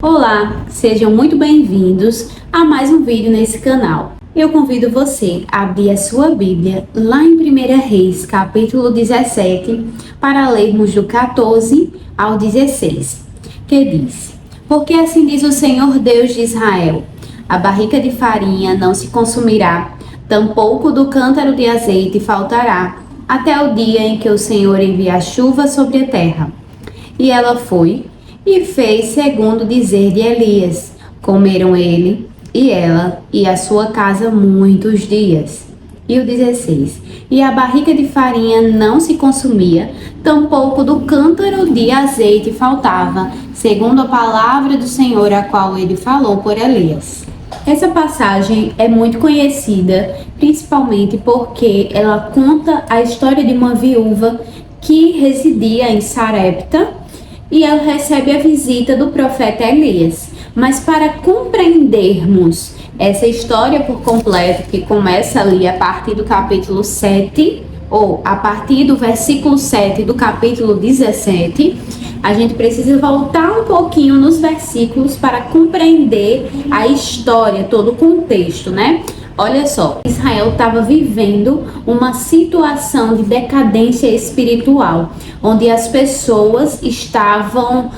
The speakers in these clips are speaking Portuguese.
Olá, sejam muito bem-vindos a mais um vídeo nesse canal. Eu convido você a abrir a sua Bíblia lá em 1 Reis, capítulo 17, para lermos do 14 ao 16, que diz: Porque assim diz o Senhor Deus de Israel, a barrica de farinha não se consumirá, tampouco do cântaro de azeite faltará, até o dia em que o Senhor enviar chuva sobre a terra. E ela foi e fez segundo o dizer de Elias. Comeram ele e ela e a sua casa muitos dias. E o 16. E a barrica de farinha não se consumia, tampouco do cântaro de azeite faltava, segundo a palavra do Senhor, a qual ele falou por Elias. Essa passagem é muito conhecida, principalmente porque ela conta a história de uma viúva que residia em Sarepta, e ela recebe a visita do profeta Elias. Mas para compreendermos essa história por completo, que começa ali a partir do capítulo 7, ou a partir do versículo 7 do capítulo 17, a gente precisa voltar um pouquinho nos versículos para compreender a história, todo o contexto, né? Olha só, Israel estava vivendo uma situação de decadência espiritual, onde as pessoas estavam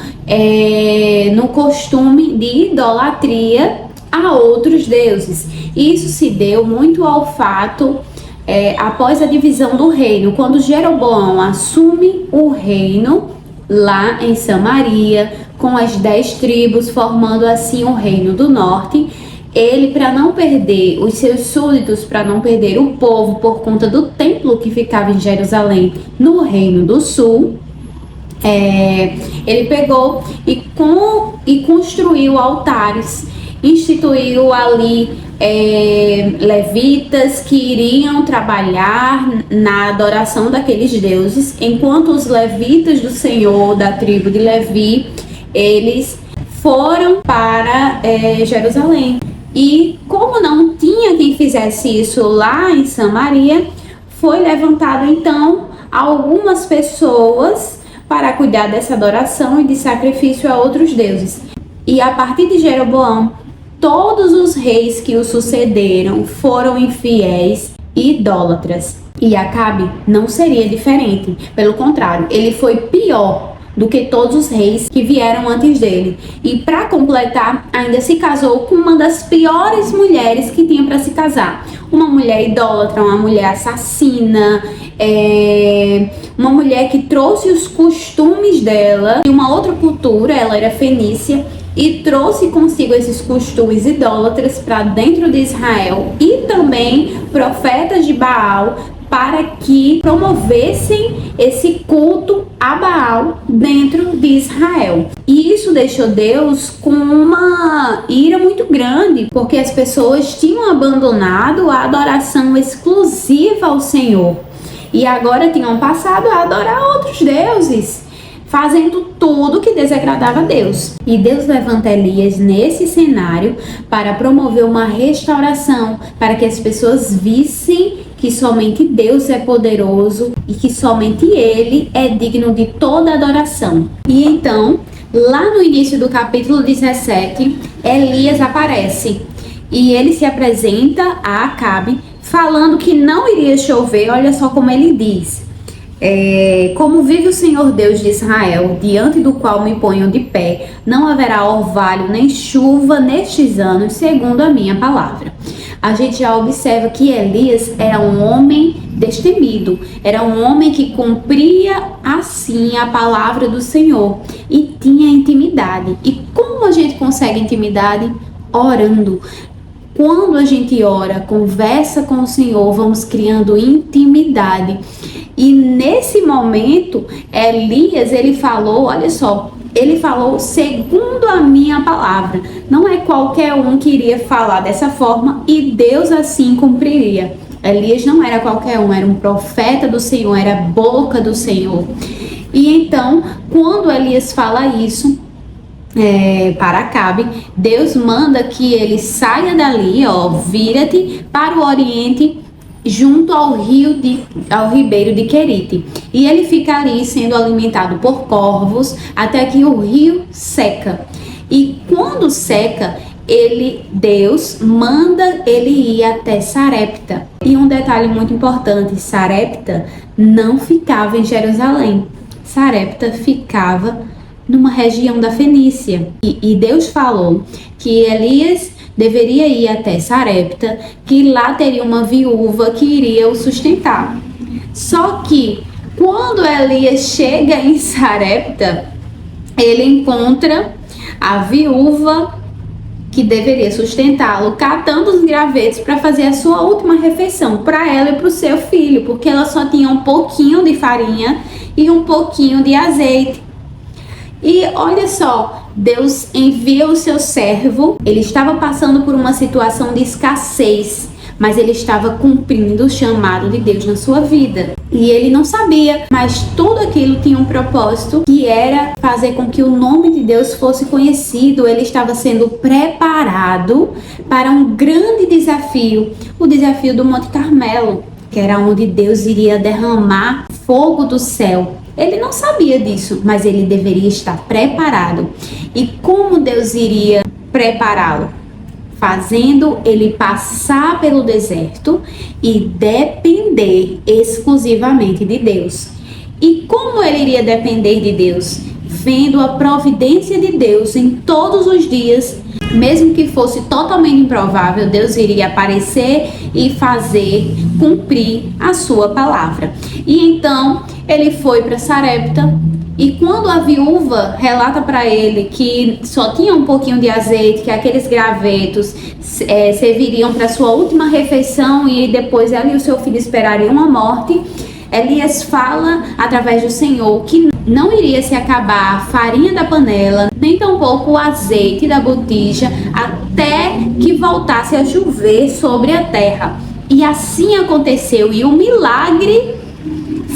no costume de idolatria a outros deuses. Isso se deu muito ao fato, após a divisão do reino, quando Jeroboão assume o reino lá em Samaria, com as 10 tribos, formando assim o reino do norte. Ele, para não perder os seus súditos, para não perder o povo por conta do templo que ficava em Jerusalém, no Reino do Sul, ele pegou e construiu altares, instituiu ali levitas que iriam trabalhar na adoração daqueles deuses, enquanto os levitas do Senhor, da tribo de Levi, eles foram para Jerusalém. E como não tinha quem fizesse isso lá em Samaria, foi levantado então algumas pessoas para cuidar dessa adoração e de sacrifício a outros deuses. E a partir de Jeroboão, todos os reis que o sucederam foram infiéis e idólatras. E Acabe não seria diferente. Pelo contrário, ele foi pior do que todos os reis que vieram antes dele. E para completar, ainda se casou com uma das piores mulheres que tinha para se casar. Uma mulher idólatra, uma mulher assassina, uma mulher que trouxe os costumes dela de uma outra cultura. Ela era fenícia e trouxe consigo esses costumes idólatras para dentro de Israel, e também profetas de Baal, para que promovessem esse culto a Baal dentro de Israel. E isso deixou Deus com uma ira muito grande, porque as pessoas tinham abandonado a adoração exclusiva ao Senhor e agora tinham passado a adorar outros deuses, fazendo tudo que desagradava a Deus. E Deus levanta Elias nesse cenário para promover uma restauração, para que as pessoas vissem que somente Deus é poderoso e que somente Ele é digno de toda adoração. E então, lá no início do capítulo 17, Elias aparece e ele se apresenta a Acabe falando que não iria chover. Olha só como ele diz: como vive o Senhor Deus de Israel, diante do qual me ponho de pé, não haverá orvalho nem chuva nestes anos, segundo a minha palavra. A gente já observa que Elias era um homem destemido, era um homem que cumpria assim a palavra do Senhor e tinha intimidade. E como a gente consegue intimidade? Orando. Quando a gente ora, conversa com o Senhor, vamos criando intimidade. E nesse momento, Elias, ele falou, olha só, ele falou segundo a minha palavra. Não é qualquer um que iria falar dessa forma e Deus assim cumpriria. Elias não era qualquer um, era um profeta do Senhor, era a boca do Senhor. E então, quando Elias fala isso para Acabe, Deus manda que ele saia dali, vira-te para o oriente, junto ao ribeiro de Querite. E ele fica ali sendo alimentado por corvos até que o rio seca. E quando seca, Deus manda ele ir até Sarepta. E um detalhe muito importante, Sarepta não ficava em Jerusalém. Sarepta ficava numa região da Fenícia. E Deus falou que Elias deveria ir até Sarepta, que lá teria uma viúva que iria o sustentar. Só que quando Elias chega em Sarepta, ele encontra a viúva que deveria sustentá-lo, catando os gravetos para fazer a sua última refeição para ela e para o seu filho, porque ela só tinha um pouquinho de farinha e um pouquinho de azeite. E olha só, Deus envia o seu servo. Ele estava passando por uma situação de escassez, mas ele estava cumprindo o chamado de Deus na sua vida. E ele não sabia, mas tudo aquilo tinha um propósito, que era fazer com que o nome de Deus fosse conhecido. Ele estava sendo preparado para um grande desafio, o desafio do Monte Carmelo, que era onde Deus iria derramar fogo do céu. Ele não sabia disso, mas ele deveria estar preparado. E como Deus iria prepará-lo? Fazendo ele passar pelo deserto e depender exclusivamente de Deus. E como ele iria depender de Deus? Vendo a providência de Deus em todos os dias, mesmo que fosse totalmente improvável, Deus iria aparecer e fazer cumprir a sua palavra. E então ele foi para Sarepta. E quando a viúva relata para ele que só tinha um pouquinho de azeite, que aqueles gravetos serviriam para sua última refeição e depois ela e o seu filho esperariam a morte, Elias fala através do Senhor que não iria se acabar a farinha da panela, nem tampouco o azeite da botija, até que voltasse a chover sobre a terra. E assim aconteceu, e o milagre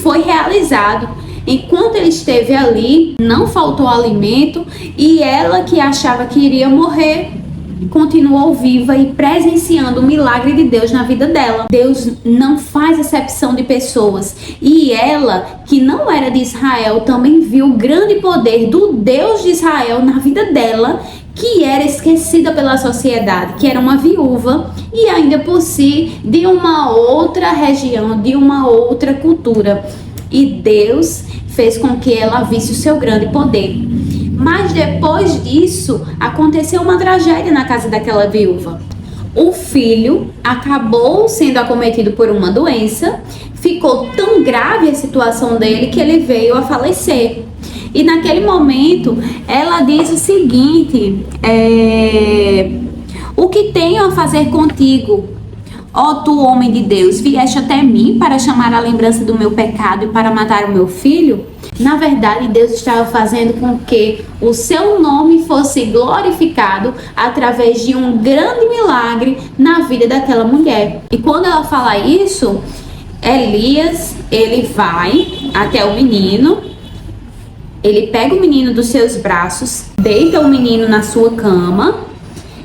foi realizado. Enquanto ele esteve ali, não faltou alimento, e ela, que achava que iria morrer, continuou viva e presenciando o milagre de Deus na vida dela. Deus não faz acepção de pessoas. E ela, que não era de Israel, também viu o grande poder do Deus de Israel na vida dela, que era esquecida pela sociedade, que era uma viúva e ainda por si de uma outra região, de uma outra cultura. E Deus fez com que ela visse o seu grande poder. Mas depois disso, aconteceu uma tragédia na casa daquela viúva. O filho acabou sendo acometido por uma doença, ficou tão grave a situação dele que ele veio a falecer. E naquele momento, ela diz o seguinte: o que tenho a fazer contigo? Ó tu, homem de Deus, vieste até mim para chamar a lembrança do meu pecado e para matar o meu filho? Na verdade, Deus estava fazendo com que o seu nome fosse glorificado através de um grande milagre na vida daquela mulher. E quando ela fala isso, Elias, ele vai até o menino, ele pega o menino dos seus braços, deita o menino na sua cama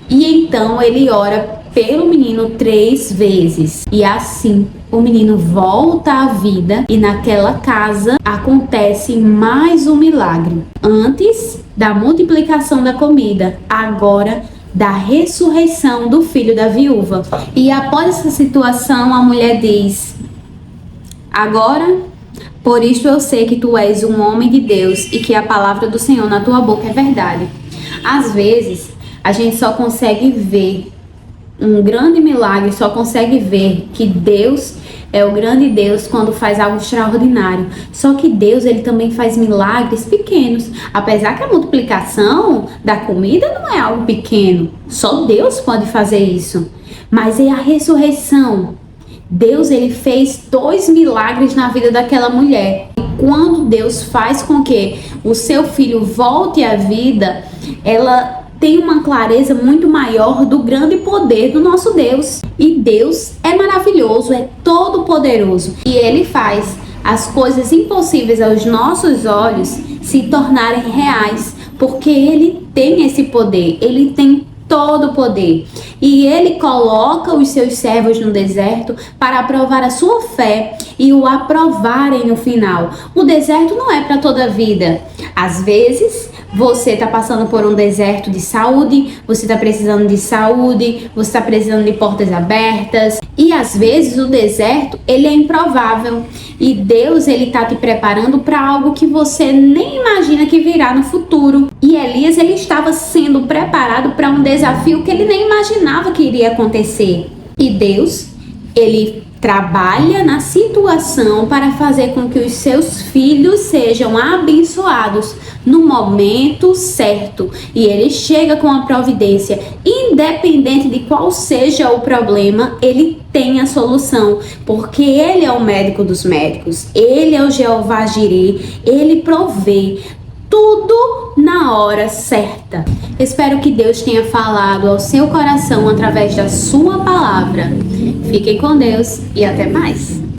e então ele ora pelo menino 3 vezes. E assim o menino volta à vida e naquela casa acontece mais um milagre. Antes da multiplicação da comida, agora da ressurreição do filho da viúva. E após essa situação, a mulher diz: agora, por isto eu sei que tu és um homem de Deus e que a palavra do Senhor na tua boca é verdade. Às vezes, a gente só consegue ver um grande milagre, só consegue ver que Deus é o grande Deus quando faz algo extraordinário. Só que Deus, ele também faz milagres pequenos. Apesar que a multiplicação da comida não é algo pequeno, só Deus pode fazer isso. Mas é a ressurreição. Deus, ele fez 2 milagres na vida daquela mulher. E quando Deus faz com que o seu filho volte à vida, ela tem uma clareza muito maior do grande poder do nosso Deus. E Deus é maravilhoso, é todo poderoso. E ele faz as coisas impossíveis aos nossos olhos se tornarem reais, porque ele tem esse poder, ele tem todo o poder. E ele coloca os seus servos no deserto para aprovar a sua fé e o aprovarem no final. O deserto não é para toda a vida. Às vezes Você está passando por um deserto de saúde, você está precisando de saúde, você está precisando de portas abertas. E às vezes o deserto, ele é improvável. E Deus, ele está te preparando para algo que você nem imagina que virá no futuro. E Elias, ele estava sendo preparado para um desafio que ele nem imaginava que iria acontecer. E Deus, ele trabalha na situação para fazer com que os seus filhos sejam abençoados no momento certo. E ele chega com a providência, independente de qual seja o problema, ele tem a solução, porque ele é o médico dos médicos, ele é o Jeová Jireh, ele provê tudo na hora certa. Espero que Deus tenha falado ao seu coração através da sua palavra. Fiquem com Deus e até mais.